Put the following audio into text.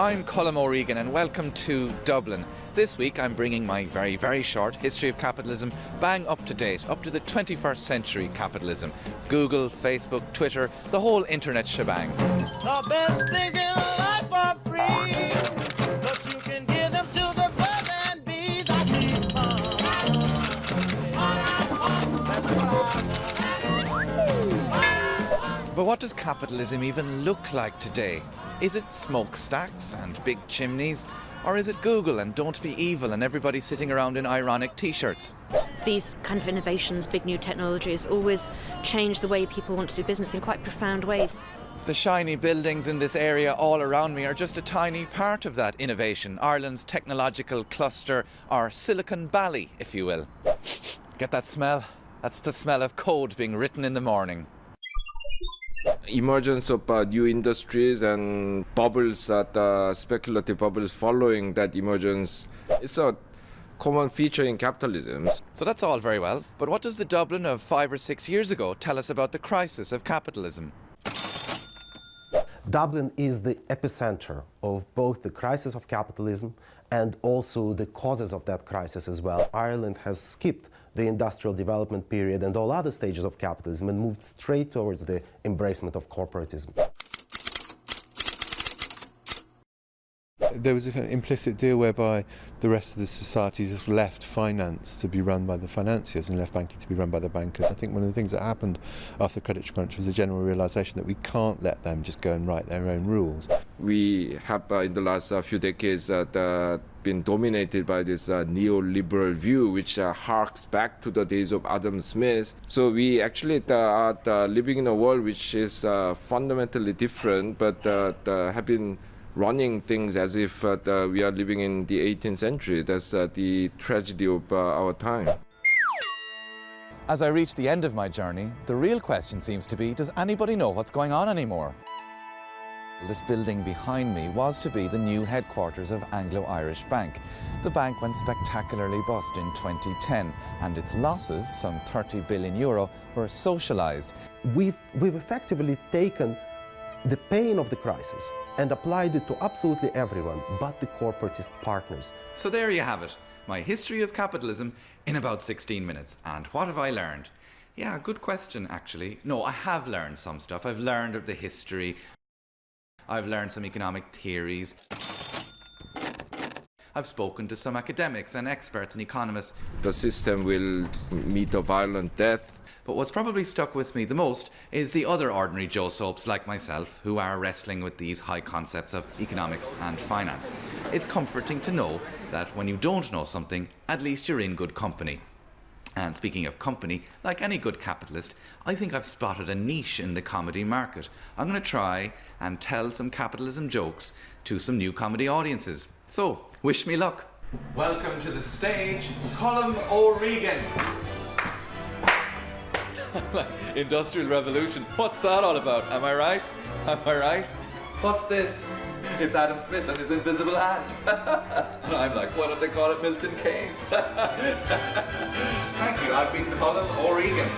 I'm Colm O'Regan and welcome to Dublin. This week I'm bringing my very, very short history of capitalism bang up to date, up to the 21st century capitalism. Google, Facebook, Twitter, the whole internet shebang. The best things in life are free, but you can give them to the birds and bees. I keep But what does capitalism even look like today? Is it smokestacks and big chimneys? Or is it Google and don't be evil and everybody sitting around in ironic t-shirts? These kind of innovations, big new technologies, always change the way people want to do business in quite profound ways. The shiny buildings in this area all around me are just a tiny part of that innovation. Ireland's technological cluster, or Silicon Valley, if you will. Get that smell? That's the smell of code being written in the morning. Emergence of new industries and bubbles, speculative bubbles following that emergence, is a common feature in capitalism. So that's all very well, but what does the Dublin of 5 or 6 years ago tell us about the crisis of capitalism? Dublin is the epicenter of both the crisis of capitalism and also the causes of that crisis as well. Ireland has skipped the industrial development period and all other stages of capitalism and moved straight towards the embracement of corporatism. There was a kind of implicit deal whereby the rest of the society just left finance to be run by the financiers and left banking to be run by the bankers. I think one of the things that happened after the credit crunch was a general realisation that we can't let them just go and write their own rules. We have in the last few decades been dominated by this neoliberal view, which harks back to the days of Adam Smith. So we actually are living in a world which is fundamentally different, but have been running things as if we are living in the 18th century. That's the tragedy of our time. As I reach the end of my journey, the real question seems to be, does anybody know what's going on anymore? This building behind me was to be the new headquarters of Anglo-Irish Bank. The bank went spectacularly bust in 2010, and its losses, some €30 billion, were socialised. We've effectively taken the pain of the crisis and applied it to absolutely everyone but the corporatist partners. So there you have it, my history of capitalism in about 16 minutes. And what have I learned? Yeah, good question actually. No, I have learned some stuff. I've learned of the history. I've learned some economic theories. I've spoken to some academics and experts and economists. The system will meet a violent death. But what's probably stuck with me the most is the other ordinary Joe Soaps like myself who are wrestling with these high concepts of economics and finance. It's comforting to know that when you don't know something, at least you're in good company. And speaking of company, like any good capitalist, I think I've spotted a niche in the comedy market. I'm going to try and tell some capitalism jokes to some new comedy audiences. So, wish me luck. Welcome to the stage, Colm O'Regan. Industrial Revolution. What's that all about? Am I right? Am I right? What's this? It's Adam Smith and his invisible hand. And I'm like, why don't they call it Milton Keynes? Thank you. I've been Colm O'Regan.